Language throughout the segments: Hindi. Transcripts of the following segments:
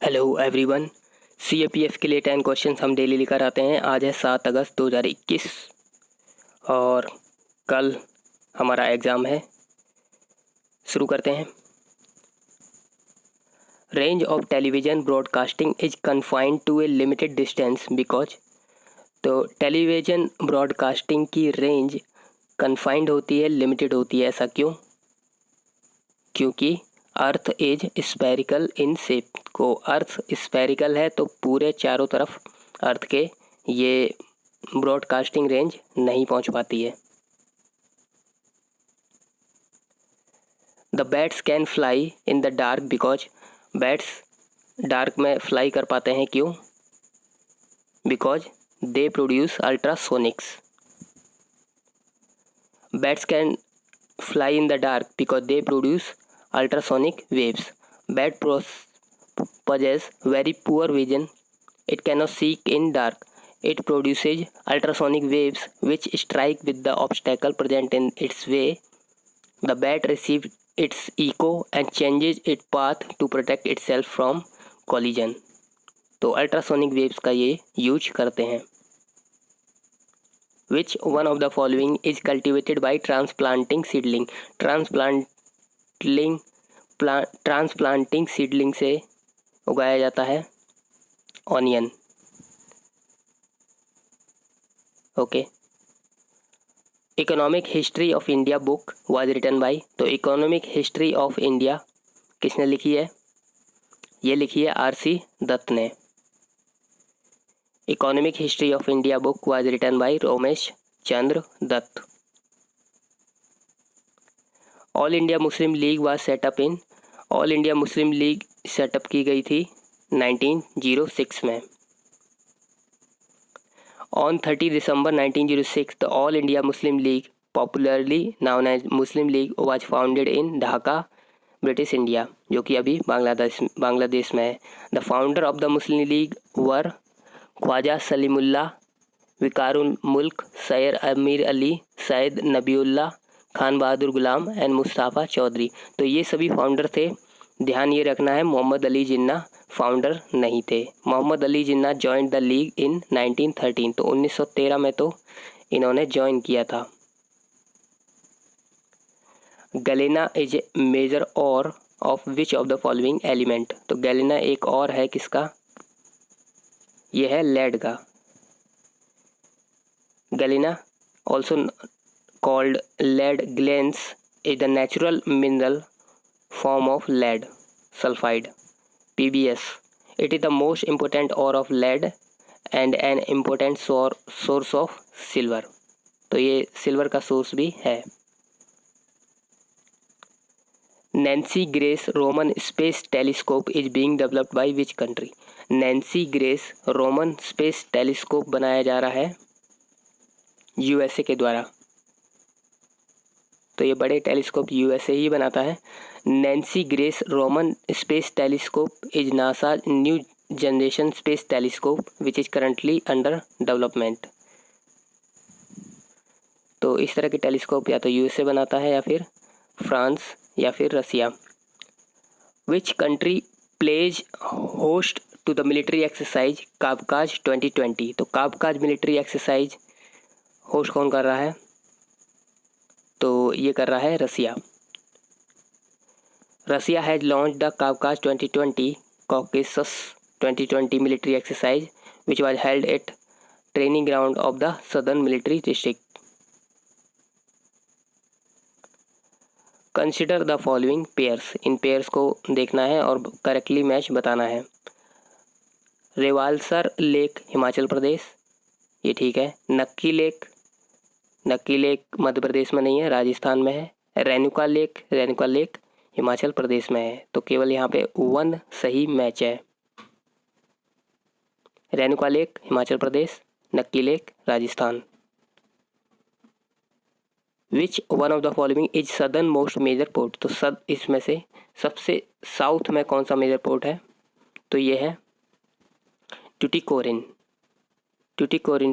Hello everyone. सीएपीएफ के लिए 10 क्वेश्चन हम डेली लेकर आते हैं। आज है 7 अगस्त 2021 और कल हमारा एग्ज़ाम है। शुरू करते हैं। Range of television broadcasting is confined to a limited distance because. तो टेलीविज़न ब्रॉडकास्टिंग की रेंज कन्फाइंड होती है, लिमिटेड होती है। ऐसा क्यों? क्योंकि earth is spherical in shape. को अर्थ स्फेरिकल है तो पूरे चारों तरफ अर्थ के ये ब्रॉडकास्टिंग रेंज नहीं पहुंच पाती है। The bats can fly in the dark because. Bats dark में फ्लाई कर पाते हैं क्यों? Because they produce ultrasonics. Bats can fly in the dark because they produce ultrasonic waves. Bat possess very poor vision. It cannot see in dark. It produces ultrasonic waves which strike with the obstacle present in its way. The bat receives its echo and changes its path to protect itself from collision. तो अल्ट्रासोनिक वेव्स का ये यूज करते हैं। Which one of the following is cultivated by transplanting seedling? Transplanting seedling से उगाया जाता है onion. Okay. Economic history of India book was written by. तो इकोनॉमिक हिस्ट्री ऑफ इंडिया किसने लिखी है? ये लिखी है आर.सी. दत्त ने। Economic history of India book was written by Romesh Chandra Dutt. All India Muslim league was set up in. All India Muslim League set up की गई थी 1906 में। On 30 December 1906 the all India Muslim league popularly known as Muslim league was founded in Dhaka, British India, जो कि अभी बांग्लादेश में है। The founder of the Muslim League were Khwaja Salimullah, Viqarul Mulk, Syed Amir Ali, Syed Nabiullah, Khan Bahadur Ghulam and Mustafa Chowdhury. तो ये सभी फाउंडर थे। ध्यान ये रखना है मोहम्मद अली जिन्ना फाउंडर नहीं थे। Mohammad Ali Jinnah joined the league इन 1913। तो 1913 में तो इन्होंने ज्वाइन किया था। गैलेना इज ए मेजर और of which of the following element. तो गैलेना एक और है किसका? यह है लेड का। Galena, also called lead glens, is the natural mineral form of lead sulfide (PbS). It is the most important ore of lead and an important source of silver. तो ये सिल्वर का सोर्स भी है। Nancy grace Roman space telescope is being developed by which country. Nancy grace Roman space telescope बनाया जा रहा है यूएसए के द्वारा। तो ये बड़े टेलीस्कोप यूएसए ही बनाता है। Nancy grace Roman space telescope is NASA new generation space telescope which is currently under development. तो इस तरह के टेलीस्कोप या तो यूएसए बनाता है या फिर फ्रांस या फिर Russia. Which country plays host to the military exercise Kavkaz 2020। तो काबकाज मिलिट्री एक्सरसाइज होस्ट कौन कर रहा है? तो ये कर रहा है Russia. Russia has launch the Kavkaz 2020 Caucasus 2020 military exercise which was held at training ground of the southern military district. Consider the following pairs. इन पेयर्स को देखना है और करेक्टली मैच बताना है। रेवालसर लेक हिमाचल प्रदेश, ये ठीक है। नक्की लेक मध्य प्रदेश में नहीं है, राजस्थान में है। रेणुका लेक हिमाचल प्रदेश में है। तो केवल यहाँ पे 1 सही मैच है। Renuka lake Himachal Pradesh, Nakki lake Rajasthan. Which one of the following is southern most major port. तो इसमें से सबसे साउथ में कौन सा मेजर पोर्ट है? तो ये है टुटिकोरिन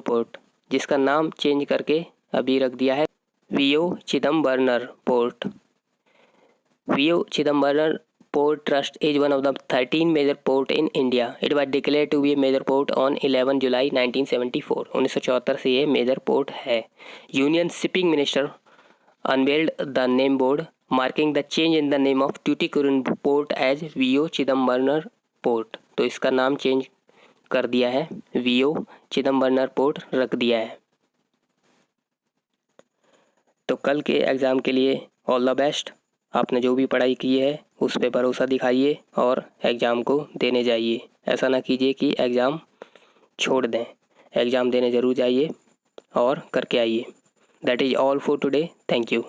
पोर्ट, जिसका नाम चेंज करके अभी रख दिया है V O Chidambaram port. V O Chidambaram Port Trust is one of the 13 major port in India. It was declared to be a major port on 11 July 1974. 1974 से ये मेजर पोर्ट है. Union shipping minister unveiled the name board marking the change in the name of Tuticorin Port as V.O. Chidambaram port. तो इसका नाम चेंज कर दिया है, V.O. चिदम्बरम पोर्ट रख दिया है. तो कल के एग्ज़ाम के लिए ऑल द बेस्ट. आपने जो भी पढ़ाई की है उस पर भरोसा दिखाइए और एग्ज़ाम को देने जाइए. ऐसा ना कीजिए कि एग्ज़ाम छोड़ दें. एग्ज़ाम देने ज़रूर जाइए और करके आइए. That is all for today. Thank you.